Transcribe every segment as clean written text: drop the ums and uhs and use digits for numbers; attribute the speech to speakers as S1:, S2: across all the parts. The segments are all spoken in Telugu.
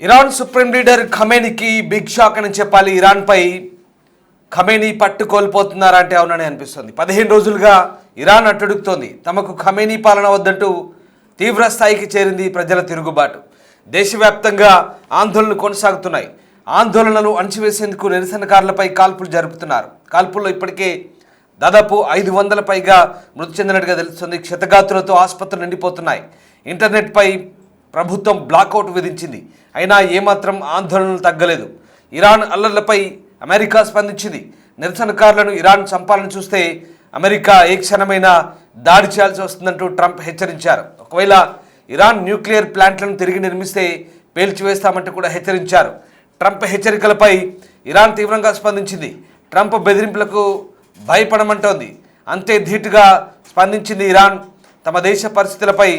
S1: ఇరాన్ సుప్రీం లీడర్ ఖమేనీకి బిగ్ షాక్ అని చెప్పాలి. ఇరాన్పై ఖమేనీ పట్టు కోల్పోతున్నారా అంటే అవునని అనిపిస్తుంది. 15 రోజులుగా ఇరాన్ అట్టుడుగుతోంది. తమకు ఖమేనీ పాలన వద్దంటూ తీవ్ర స్థాయికి చేరింది ప్రజల తిరుగుబాటు. దేశవ్యాప్తంగా ఆందోళనలు కొనసాగుతున్నాయి. ఆందోళనలు అణచివేసేందుకు నిరసనకారులపై కాల్పులు జరుపుతున్నారు. కాల్పుల్లో ఇప్పటికే దాదాపు 500 పైగా మృతి చెందినట్టుగా తెలుస్తుంది. క్షతగాతులతో ఆసుపత్రులు నిండిపోతున్నాయి. ఇంటర్నెట్పై ప్రభుత్వం బ్లాకౌట్ విధించింది. అయినా ఏమాత్రం ఆందోళనలు తగ్గలేదు. ఇరాన్ అల్లర్లపై అమెరికా స్పందించింది. నిరసనకారులను ఇరాన్ చంపాలని చూస్తే అమెరికా ఏ క్షణమైనా దాడి చేయాల్సి వస్తుందంటూ ట్రంప్ హెచ్చరించారు. ఒకవేళ ఇరాన్ న్యూక్లియర్ ప్లాంట్లను తిరిగి నిర్మిస్తే పేల్చివేస్తామంటూ కూడా హెచ్చరించారు. ట్రంప్ హెచ్చరికలపై ఇరాన్ తీవ్రంగా స్పందించింది. ట్రంప్ బెదిరింపులకు భయపడమంటోంది. అంతే ధీటుగా స్పందించింది ఇరాన్. తమ దేశ పరిస్థితులపై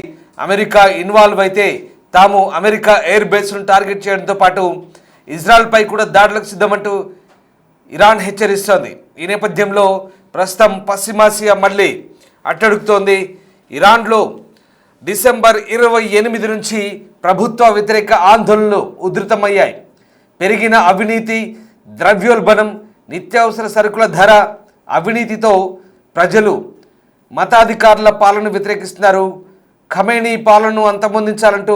S1: అమెరికా ఇన్వాల్వ్ అయితే తాము అమెరికా ఎయిర్ బేస్ను టార్గెట్ చేయడంతో పాటు ఇజ్రాయెల్పై కూడా దాడులకు సిద్ధమంటూ ఇరాన్ హెచ్చరిస్తోంది. ఈ నేపథ్యంలో ప్రస్తుతం పశ్చిమాసియా మళ్ళీ అట్టడుగుతోంది. ఇరాన్లో డిసెంబర్ 28 నుంచి ప్రభుత్వ వ్యతిరేక ఆందోళనలు ఉధృతమయ్యాయి. పెరిగిన అవినీతి, ద్రవ్యోల్బణం, నిత్యావసర సరుకుల ధర, అవినీతితో ప్రజలు మతాధికారుల పాలన వ్యతిరేకిస్తున్నారు. ఖమేనీ పాలనను అంతమొందించాలంటూ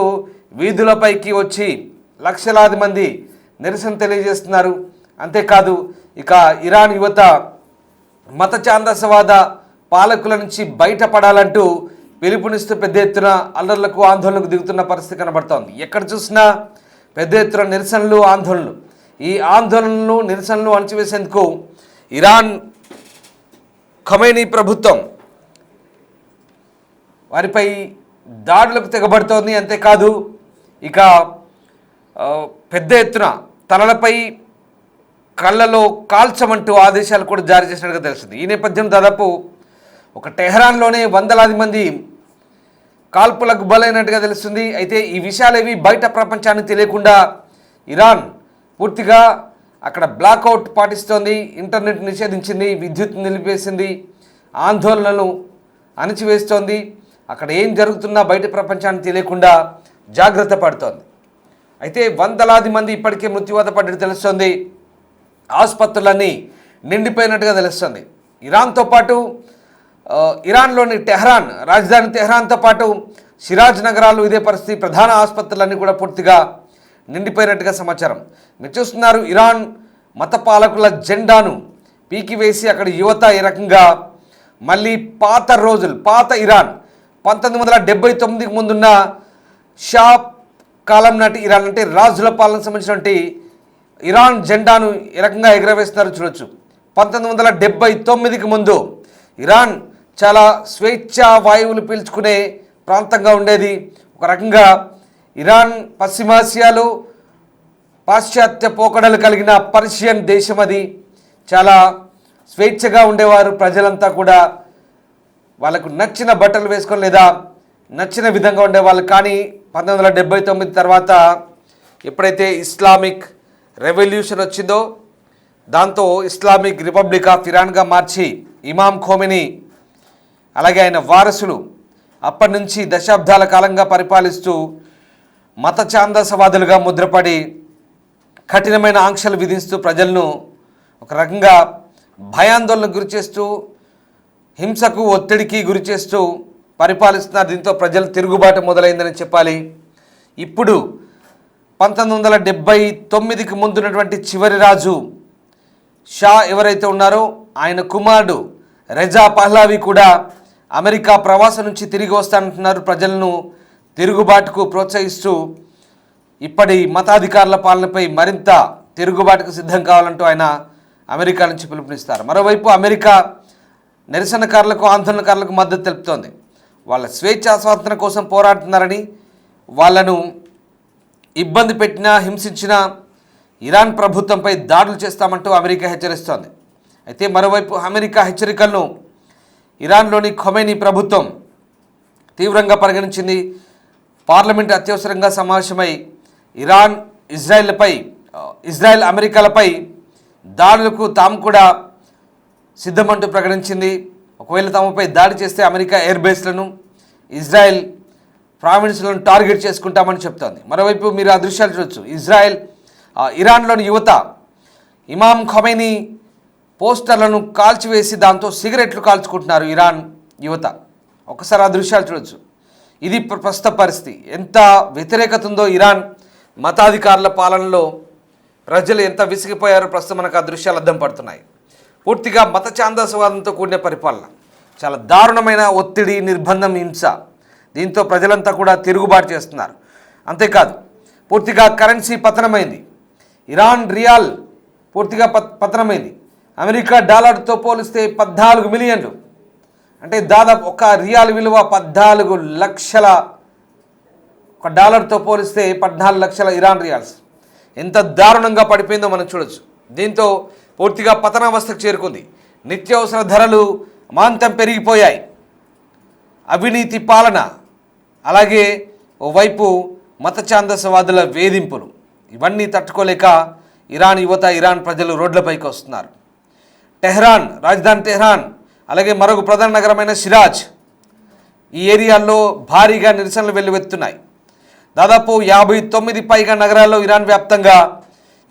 S1: వీధులపైకి వచ్చి లక్షలాది మంది నిరసన తెలియజేస్తున్నారు. అంతేకాదు ఇక ఇరాన్ యువత మత ఛాందసవాద పాలకుల నుంచి బయటపడాలంటూ పిలుపునిస్తూ పెద్ద ఎత్తున అల్లర్లకు ఆందోళనకు దిగుతున్న పరిస్థితి కనబడుతోంది. ఎక్కడ చూసినా పెద్ద ఎత్తున నిరసనలు, ఆందోళనలు. ఈ ఆందోళనలు, నిరసనలు అణచివేసేందుకు ఇరాన్ ఖమేనీ ప్రభుత్వం వారిపై దాడులకు తెగబడుతోంది. అంతేకాదు ఇక పెద్ద ఎత్తున తలలపై కళ్ళలో కాల్చమంటూ ఆదేశాలు కూడా జారీ చేసినట్టుగా తెలుస్తుంది. ఈ నేపథ్యం దాదాపు ఒక టెహరాన్లోనే వందలాది మంది కాల్పులకు బలైనట్టుగా తెలుస్తుంది. అయితే ఈ విషయాలేవి బయట ప్రపంచానికి తెలియకుండా ఇరాన్ పూర్తిగా అక్కడ బ్లాకౌట్ పాటిస్తోంది. ఇంటర్నెట్ నిషేధించింది, విద్యుత్ నిలిపేసింది, ఆందోళనలు అణచివేస్తోంది. అక్కడ ఏం జరుగుతున్నా బయట ప్రపంచానికి తెలియకుండా జాగ్రత్త పడుతోంది. అయితే వందలాది మంది ఇప్పటికే మృత్యువాత పడ్డట్టు తెలుస్తోంది. ఆసుపత్రులన్నీ నిండిపోయినట్టుగా తెలుస్తుంది. ఇరాన్తో పాటు ఇరాన్లోని టెహరాన్, రాజధాని టెహరాన్తో పాటు సిరాజ్ నగరాలు ఇదే పరిస్థితి. ప్రధాన ఆసుపత్రులన్నీ కూడా పూర్తిగా నిండిపోయినట్టుగా సమాచారం. మీరు చూస్తున్నారు, ఇరాన్ మత పాలకుల జెండాను పీకివేసి అక్కడ యువత ఈ రకంగా మళ్ళీ పాత ఇరాన్ 1979కి ముందున్న షా కాలం నాటి ఇరాన్ అంటే రాజుల పాలనకు సంబంధించినటువంటి ఇరాన్ జెండాను ఈ రకంగా ఎగరవేస్తున్నారు చూడొచ్చు. 1979కి ముందు ఇరాన్ చాలా స్వేచ్ఛా వాయువులు పీల్చుకునే ప్రాంతంగా ఉండేది. ఒక రకంగా ఇరాన్ పశ్చిమాసియాలో పాశ్చాత్య పోకడలు కలిగిన పర్షియన్ దేశం. అది చాలా స్వేచ్ఛగా ఉండేవారు ప్రజలంతా కూడా. వాళ్ళకు నచ్చిన బట్టలు వేసుకొని లేదా నచ్చిన విధంగా ఉండేవాళ్ళు. కానీ 1979 తర్వాత ఎప్పుడైతే ఇస్లామిక్ రెవల్యూషన్ వచ్చిందో దాంతో ఇస్లామిక్ రిపబ్లిక్ ఆఫ్ ఇరాన్గా మార్చి ఇమాం ఖోమెనీ అలాగే ఆయన వారసులు అప్పటి నుంచి దశాబ్దాల కాలంగా పరిపాలిస్తూ మత ఛాందసవాదులుగా ముద్రపడి కఠినమైన ఆంక్షలు విధిస్తూ ప్రజలను ఒక రకంగా భయాందోళనకు గురి చేస్తూ, హింసకు, ఒత్తిడికి గురి చేస్తూ పరిపాలిస్తున్నారు. దీంతో ప్రజల తిరుగుబాటు మొదలైందని చెప్పాలి. ఇప్పుడు 1979కి ముందున్నటువంటి చివరి రాజు షా ఎవరైతే ఉన్నారో ఆయన కుమారుడు రెజా పహ్లావి కూడా అమెరికా ప్రవాసం నుంచి తిరిగి వస్తానంటున్నారు. ప్రజలను తిరుగుబాటుకు ప్రోత్సహిస్తూ ఇప్పటి మతాధికారుల పాలనపై మరింత తిరుగుబాటుకు సిద్ధం కావాలంటూ ఆయన అమెరికా నుంచి పిలుపునిస్తారు. మరోవైపు అమెరికా నిరసనకారులకు, ఆందోళనకారులకు మద్దతు తెలుపుతోంది. వాళ్ళ స్వేచ్ఛా స్వాతంత్ర్యం కోసం పోరాడుతున్నారని, వాళ్ళను ఇబ్బంది పెట్టినా, హింసించినా ఇరాన్ ప్రభుత్వంపై దాడులు చేస్తామంటూ అమెరికా హెచ్చరిస్తోంది. అయితే మరోవైపు అమెరికా హెచ్చరికలను ఇరాన్లోని ఖమేనీ ప్రభుత్వం తీవ్రంగా పరిగణించింది. పార్లమెంట్ అత్యవసరంగా సమావేశమై ఇరాన్, ఇజ్రాయెల్ అమెరికాలపై దాడులకు తాము కూడా సిద్ధమంటూ ప్రకటించింది. ఒకవేళ తమపై దాడి చేస్తే అమెరికా ఎయిర్ బేస్లను, ఇజ్రాయెల్ ప్రావిన్స్లను టార్గెట్ చేసుకుంటామని చెప్తోంది. మరోవైపు మీరు ఆ దృశ్యాలు చూడొచ్చు. ఇరాన్లోని యువత ఇమామ్ ఖొమైనీ పోస్టర్లను కాల్చివేసి దాంతో సిగరెట్లు కాల్చుకుంటున్నారు ఇరాన్ యువత. ఒకసారి ఆ దృశ్యాలు చూడొచ్చు. ఇది ప్రస్తుత పరిస్థితి. ఎంత వ్యతిరేకత ఉందో ఇరాన్ మతాధికారుల పాలనలో, ప్రజలు ఎంత విసిగిపోయారో ప్రస్తుతం మనకు ఆ దృశ్యాలు అద్దం పడుతున్నాయి. పూర్తిగా మత ఛాందసవాదంతో కూడిన పరిపాలన, చాలా దారుణమైన ఒత్తిడి, నిర్బంధం, హింస. దీంతో ప్రజలంతా కూడా తిరుగుబాటు చేస్తున్నారు. అంతేకాదు పూర్తిగా కరెన్సీ పతనమైంది. ఇరాన్ రియాల్ పూర్తిగా పతనమైంది. అమెరికా డాలర్తో పోలిస్తే 14 మిలియన్లు, అంటే దాదాపు ఒక రియాల్ విలువ 14 లక్షల, ఒక డాలర్తో పోలిస్తే 14 లక్షల ఇరాన్ రియాల్స్. ఎంత దారుణంగా పడిపోయిందో మనం చూడొచ్చు. దీంతో పూర్తిగా పతనావస్థకు చేరుకుంది. నిత్యావసర ధరలు అమాంతం పెరిగిపోయాయి. అవినీతి పాలన, అలాగే ఓవైపు మత ఛాందసవాదుల వేధింపులు, ఇవన్నీ తట్టుకోలేక ఇరాన్ యువత, ఇరాన్ ప్రజలు రోడ్లపైకి వస్తున్నారు. టెహ్రాన్, రాజధాని టెహ్రాన్, అలాగే మరొక ప్రధాన నగరమైన షిరాజ్, ఈ ఏరియాల్లో భారీగా నిరసనలు వెల్లువెత్తున్నాయి. దాదాపు 59 పైగా నగరాల్లో ఇరాన్ వ్యాప్తంగా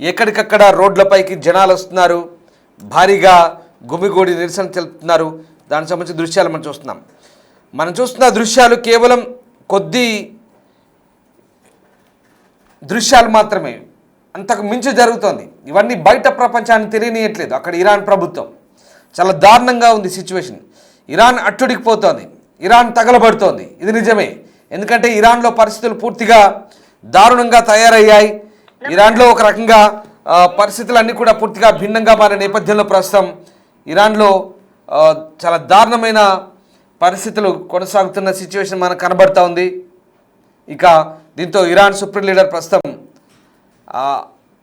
S1: ఎక్కడికక్కడ రోడ్లపైకి జనాలు వస్తున్నారు. భారీగా గుమిగూడి నిరసన తెలుపుతున్నారు. దానికి సంబంధించిన దృశ్యాలు మనం చూస్తున్న దృశ్యాలు కేవలం కొద్ది దృశ్యాలు మాత్రమే, అంతకు మించి జరుగుతోంది. ఇవన్నీ బయట ప్రపంచాన్ని తెలియనియట్లేదు. అక్కడ ఇరాన్ ప్రభుత్వం చాలా దారుణంగా ఉంది సిచ్యువేషన్. ఇరాన్ అట్టుడికిపోతోంది, ఇరాన్ తగలబడుతోంది. ఇది నిజమే. ఎందుకంటే ఇరాన్లో పరిస్థితులు పూర్తిగా దారుణంగా తయారయ్యాయి. ఇరాన్లో ఒక రకంగా పరిస్థితులన్నీ కూడా పూర్తిగా భిన్నంగా మారిన నేపథ్యంలో ప్రస్తుతం ఇరాన్లో చాలా దారుణమైన పరిస్థితులు కొనసాగుతున్న సిచ్యువేషన్ మనకు కనబడుతూ ఉంది. ఇక దీంతో ఇరాన్ సుప్రీం లీడర్ ప్రస్తుతం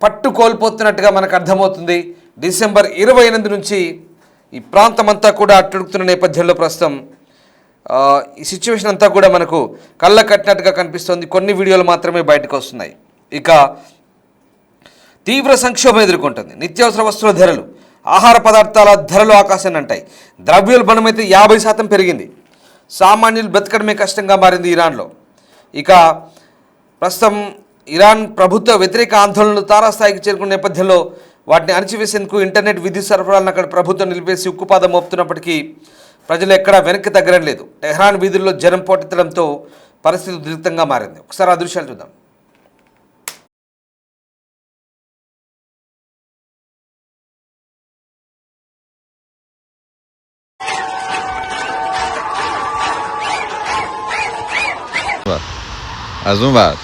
S1: పట్టు కోల్పోతున్నట్టుగా మనకు అర్థమవుతుంది. డిసెంబర్ 28 నుంచి ఈ ప్రాంతం అంతా కూడా అట్టుడుకుతున్న నేపథ్యంలో ప్రస్తుతం ఈ సిచ్యువేషన్ అంతా కూడా మనకు కళ్ళ కట్టినట్టుగా కనిపిస్తుంది. కొన్ని వీడియోలు మాత్రమే బయటకు వస్తున్నాయి. ఇక తీవ్ర సంక్షోభం ఎదుర్కొంటుంది. నిత్యావసర వస్తువుల ధరలు, ఆహార పదార్థాల ధరలు ఆకాశాన్ని అంటాయి. ద్రవ్యోల్బణం అయితే 50% పెరిగింది. సామాన్యులు బ్రతకడమే కష్టంగా మారింది ఇరాన్లో. ఇక ప్రస్తుతం ఇరాన్ ప్రభుత్వ వ్యతిరేక ఆందోళనలు తారాస్థాయికి చేరుకున్న నేపథ్యంలో వాటిని అణచివేసేందుకు ఇంటర్నెట్ విద్యుత్ సరఫరాలను అక్కడ ప్రభుత్వం నిలిపేసి ఉక్కుపాదం మోపుతున్నప్పటికీ ప్రజలు ఎక్కడా వెనక్కి తగ్గడం లేదు. టెహ్రాన్ వీధుల్లో జనం పోటెత్తడంతో పరిస్థితి ఉద్రిక్తంగా మారింది. ఒకసారి ఆ దృశ్యాలు చూద్దాం.
S2: از اون ور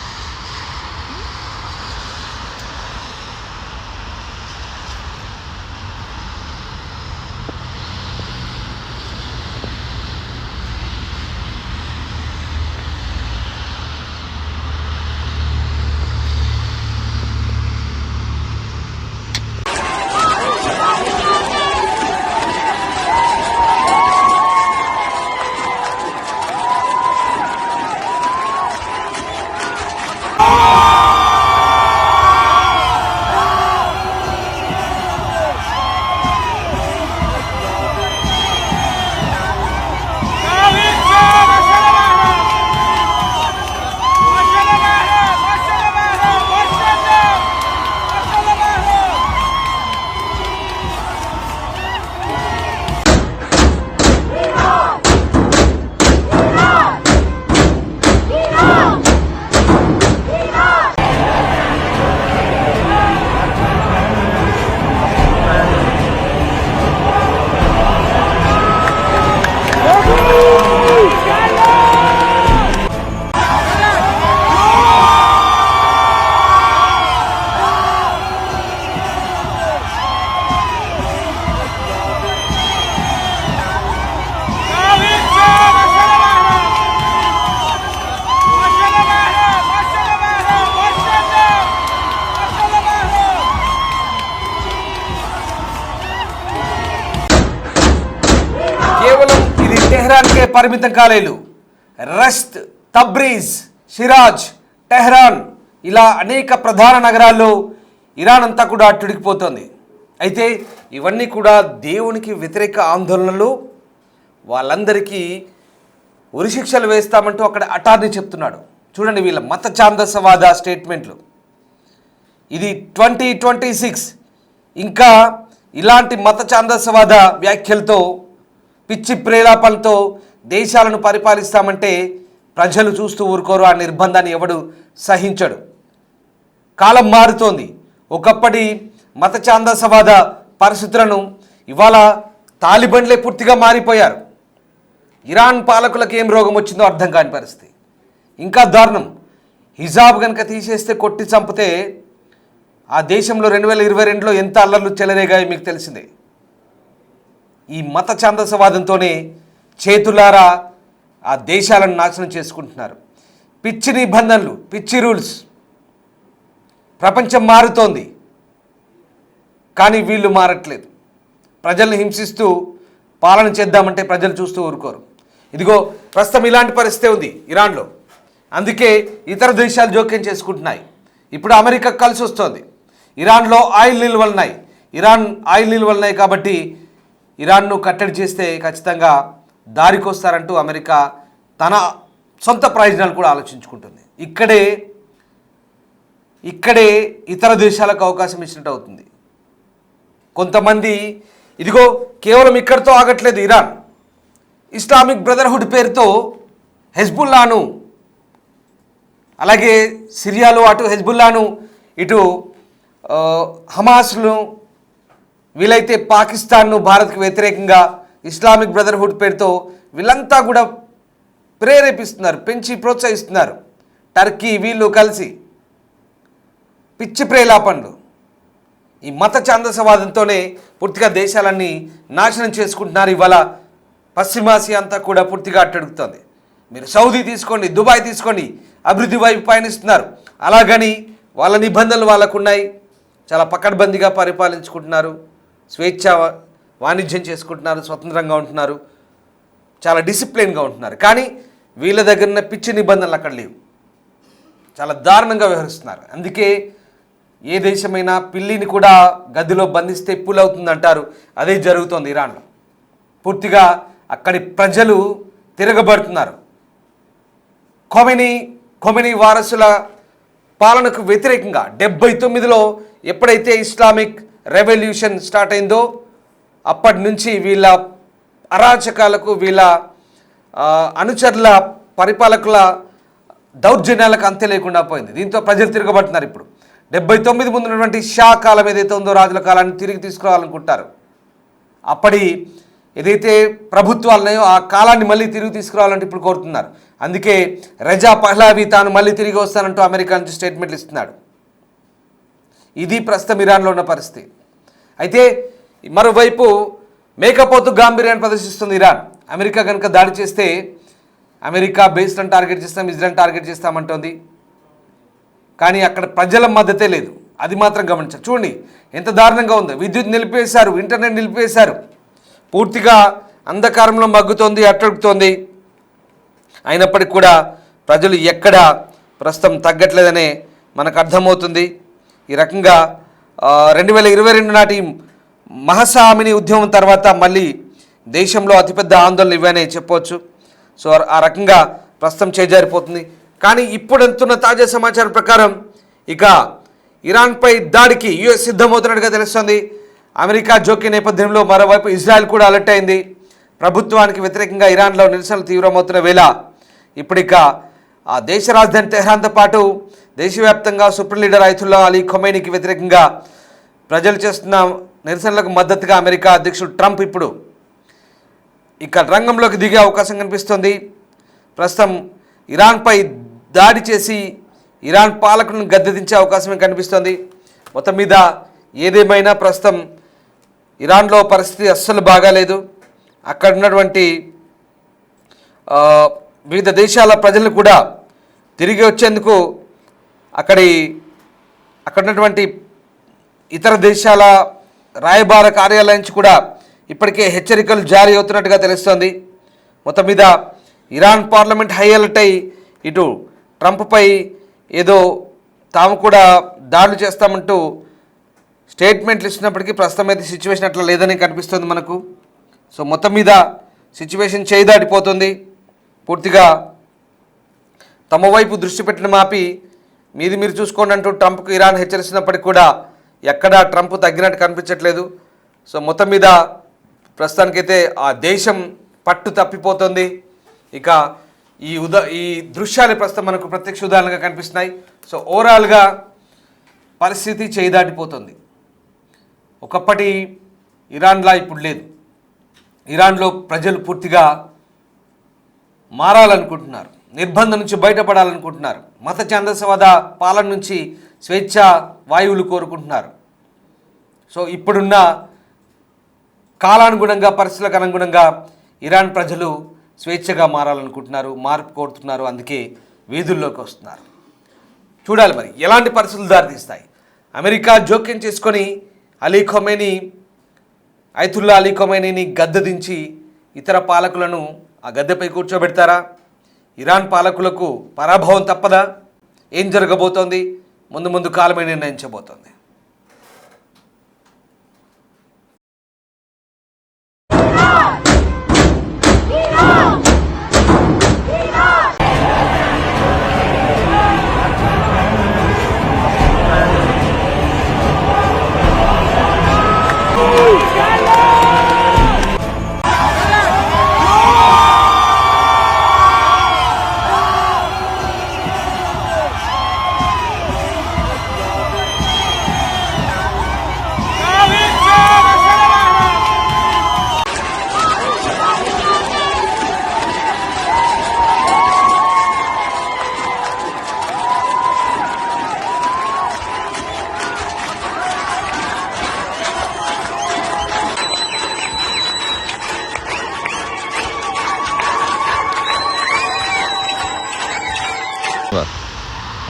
S1: టెహ్రాన్కే పరిమితం కాలేదు. రష్ట్, తబ్రీజ్, షిరాజ్, టెహ్రాన్ ఇలా అనేక ప్రధాన నగరాల్లో ఇరాన్ అంతా కూడా అట్టుడికిపోతుంది. అయితే ఇవన్నీ కూడా దేవునికి వ్యతిరేక ఆందోళనలు. వాళ్ళందరికీ ఉరిశిక్షలు వేస్తామంటూ అక్కడ అటార్నీ చెప్తున్నాడు. చూడండి వీళ్ళ మత ఛాందసవాద స్టేట్మెంట్లు. ఇది 2026 ఇంకా ఇలాంటి మత ఛాందసవాద వ్యాఖ్యలతో పిచ్చి ప్రేలాపనలతో దేశాలను పరిపాలిస్తామంటే ప్రజలు చూస్తూ ఊరుకోరు. ఆ నిర్బంధాన్ని ఎవడు సహించడు. కాలం మారుతోంది. ఒకప్పటి మత ఛాందసవాద పరిస్థితులను ఇవాళ తాలిబన్లే పూర్తిగా మారిపోయారు. ఇరాన్ పాలకులకు ఏం రోగం వచ్చిందో అర్థం కాని పరిస్థితి. ఇంకా దారుణం, హిజాబ్ కనుక తీసేస్తే కొట్టి చంపితే ఆ దేశంలో 2022లో ఎంత అల్లర్లు చెలరేగాయో మీకు తెలిసిందే. ఈ మత ఛాందసవాదంతోనే చేతులారా ఆ దేశాలను నాశనం చేసుకుంటున్నారు. పిచ్చి నిబంధనలు, పిచ్చి రూల్స్. ప్రపంచం మారుతోంది కానీ వీళ్ళు మారట్లేదు. ప్రజల్ని హింసిస్తూ పాలన చేద్దామంటే ప్రజలు చూస్తూ ఊరుకోరు. ఇదిగో ప్రస్తుతం ఇలాంటి పరిస్థితి ఉంది ఇరాన్లో. అందుకే ఇతర దేశాలు జోక్యం చేసుకుంటున్నాయి. ఇప్పుడు అమెరికా కలిసి వస్తుంది. ఇరాన్లో ఆయిల్ నిల్వలు ఉన్నాయి. ఇరాన్ ఆయిల్ నిల్వలు ఉన్నాయి కాబట్టి ఇరాన్ను కట్టడి చేస్తే ఖచ్చితంగా దారికి వస్తారంటూ అమెరికా తన సొంత ప్రయోజనాలు కూడా ఆలోచించుకుంటుంది. ఇక్కడే ఇతర దేశాలకు అవకాశం ఇచ్చినట్టు అవుతుంది. కొంతమంది ఇదిగో కేవలం ఇక్కడితో ఆగట్లేదు. ఇరాన్ ఇస్లామిక్ బ్రదర్హుడ్ పేరుతో హెజ్బుల్లాను, అలాగే సిరియాలో అటు హెజ్బుల్లాను, ఇటు హమాస్ను, వీలైతే పాకిస్తాన్ను భారత్కు వ్యతిరేకంగా ఇస్లామిక్ బ్రదర్హుడ్ పేరుతో వీళ్ళంతా కూడా ప్రేరేపిస్తున్నారు, పెంచి ప్రోత్సహిస్తున్నారు. టర్కీ వీళ్ళు కలిసి పిచ్చి ప్రేలాపనలు. ఈ మత ఛాందసవాదంతోనే పూర్తిగా దేశాలన్నీ నాశనం చేసుకుంటున్నారు. ఇవాళ పశ్చిమాసియా అంతా కూడా పూర్తిగా అట్టడుగుతుంది. మీరు సౌదీ తీసుకోండి, దుబాయ్ తీసుకోండి, అభివృద్ధి వైపు పయనిస్తున్నారు. అలాగని వాళ్ళ నిబంధనలు వాళ్ళకు ఉన్నాయి. చాలా పకడ్బందీగా పరిపాలించుకుంటున్నారు, స్వేచ్ఛ వాణిజ్యం చేసుకుంటున్నారు, స్వతంత్రంగా ఉంటున్నారు, చాలా డిసిప్లిన్గా ఉంటున్నారు. కానీ వీళ్ళ దగ్గర ఉన్న పిచ్చి నిబంధనలు అక్కడ లేవు. చాలా దారుణంగా వ్యవహరిస్తున్నారు. అందుకే ఏ దేశమైనా పిల్లిని కూడా గదిలో బంధిస్తే పులవుతుందంటారు. అదే జరుగుతోంది ఇరాన్లో. పూర్తిగా అక్కడి ప్రజలు తిరగబడుతున్నారు. ఖొమైనీ వారసుల పాలనకు వ్యతిరేకంగా 79లో ఎప్పుడైతే ఇస్లామిక్ రెవల్యూషన్ స్టార్ట్ అయిందో అప్పటి నుంచి వీళ్ళ అరాచకాలకు, వీళ్ళ అనుచరుల పరిపాలకుల దౌర్జన్యాలకు అంతే లేకుండా పోయింది. దీంతో ప్రజలు తిరగబడుతున్నారు. ఇప్పుడు 79 ముందు ఉన్నటువంటి షా కాలం ఏదైతే ఉందో, రాజుల కాలాన్ని తిరిగి తీసుకురావాలనుకుంటారు. అప్పటి ఏదైతే ప్రభుత్వాలు ఉన్నాయో ఆ కాలాన్ని మళ్ళీ తిరిగి తీసుకురావాలంటే ఇప్పుడు కోరుతున్నారు. అందుకే రజా పహ్లావి తాను మళ్ళీ తిరిగి వస్తానంటూ అమెరికా నుంచి స్టేట్మెంట్లు ఇస్తున్నాడు. ఇది ప్రస్తుతం ఇరాన్లో ఉన్న పరిస్థితి. అయితే మరోవైపు మేకపోతు గాంభీర్యాన్ని ప్రదర్శిస్తుంది ఇరాన్. అమెరికా కనుక దాడి చేస్తే అమెరికా బేస్లను టార్గెట్ చేస్తాం, ఇజ్రాయెల్ టార్గెట్ చేస్తామంటోంది. కానీ అక్కడ ప్రజల మద్దతే లేదు. అది మాత్రం గమనించారు. చూడండి ఎంత దారుణంగా ఉందో. విద్యుత్ నిలిపేశారు, ఇంటర్నెట్ నిలిపేశారు, పూర్తిగా అంధకారంలో మగ్గుతోంది, అట్టడుగుతోంది. అయినప్పటికీ కూడా ప్రజలు ఎక్కడ ప్రస్తుతం తగ్గట్లేదనే మనకు అర్థమవుతుంది. ఈ రకంగా 2022 నాటి మహాసామిని ఉద్యమం తర్వాత మళ్ళీ దేశంలో అతిపెద్ద ఆందోళన ఇవనే చెప్పవచ్చు. సో ఆ రకంగా ప్రస్తుతం చేజారిపోతుంది. కానీ ఇప్పుడు ఎంతున్న తాజా సమాచారం ప్రకారం ఇక ఇరాన్పై దాడికి యుఎస్ సిద్ధమవుతున్నట్టుగా తెలుస్తుంది. అమెరికా జోక్య నేపథ్యంలో మరోవైపు ఇజ్రాయెల్ కూడా అలర్ట్ అయింది. ప్రభుత్వానికి వ్యతిరేకంగా ఇరాన్లో నిరసనలు తీవ్రమవుతున్న వేళ ఇప్పుడిక ఆ దేశ రాజధాని తెహ్రాన్తో పాటు దేశవ్యాప్తంగా సుప్రీం లీడర్ అయతుల్లా అలీ ఖొమైనీకి వ్యతిరేకంగా ప్రజలు చేస్తున్న నిరసనలకు మద్దతుగా అమెరికా అధ్యక్షుడు ట్రంప్ ఇప్పుడు ఇక రంగంలోకి దిగే అవకాశం కనిపిస్తుంది. ప్రస్తుతం ఇరాన్పై దాడి చేసి ఇరాన్ పాలకులను గద్దెదించే అవకాశమే కనిపిస్తుంది. మొత్తం మీద ఏదేమైనా ప్రస్తుతం ఇరాన్లో పరిస్థితి అస్సలు బాగాలేదు. అక్కడ ఉన్నటువంటి వివిధ దేశాల ప్రజలు కూడా తిరిగి వచ్చేందుకు అక్కడ ఉన్నటువంటి ఇతర దేశాల రాయబార కార్యాలయం నుంచి కూడా ఇప్పటికే హెచ్చరికలు జారీ అవుతున్నట్టుగా తెలుస్తోంది. మొత్తం మీద ఇరాన్ పార్లమెంట్ హై అలర్ట్ అయి ఇటు ట్రంప్పై ఏదో తాము కూడా దాడులు చేస్తామంటూ స్టేట్మెంట్లు ఇచ్చినప్పటికీ ప్రస్తుతం అయితే సిచ్యువేషన్ అట్లా లేదని కనిపిస్తుంది మనకు. సో మొత్తం మీద సిచ్యువేషన్ చేయి దాటిపోతుంది. పూర్తిగా తమ వైపు దృష్టి పెట్టిన మాపి మీది మీరు చూసుకోండి అంటూ ట్రంప్కు ఇరాన్ హెచ్చరిస్తున్నప్పటికీ కూడా ఎక్కడా ట్రంప్ తగ్గినట్టు కనిపించట్లేదు. సో మొత్తం మీద ప్రస్తుతానికైతే ఆ దేశం పట్టు తప్పిపోతుంది. ఇక ఈ దృశ్యాలు ప్రస్తుతం మనకు ప్రత్యక్ష ఉదాహరణగా కనిపిస్తున్నాయి. సో ఓవరాల్గా పరిస్థితి చేయి దాటిపోతుంది. ఒకప్పటి ఇరాన్లా ఇప్పుడు లేదు. ఇరాన్లో ప్రజలు పూర్తిగా మారాలనుకుంటున్నారు, నిర్బంధం నుంచి బయటపడాలనుకుంటున్నారు, మత ఛాందసవాద పాలన నుంచి స్వేచ్ఛ వాయువులు కోరుకుంటున్నారు. సో ఇప్పుడున్న కాలానుగుణంగా పరిస్థితులకు అనుగుణంగా ఇరాన్ ప్రజలు స్వేచ్ఛగా మారాలనుకుంటున్నారు, మార్పు కోరుతున్నారు. అందుకే వీధుల్లోకి వస్తున్నారు. చూడాలి మరి ఎలాంటి పరిస్థితులు దారితీస్తాయి. అమెరికా జోక్యం చేసుకొని అయతుల్లా అలీ ఖొమైనీని గద్దె దించి ఇతర పాలకులను ఆ గద్దెపై కూర్చోబెడతారా? ఇరాన్ పాలకులకు పరాభవం తప్పదా? ఏం జరగబోతోంది? ముందు కాలమే నిర్ణయించబోతోంది.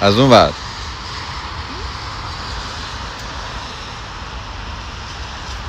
S2: از اون ور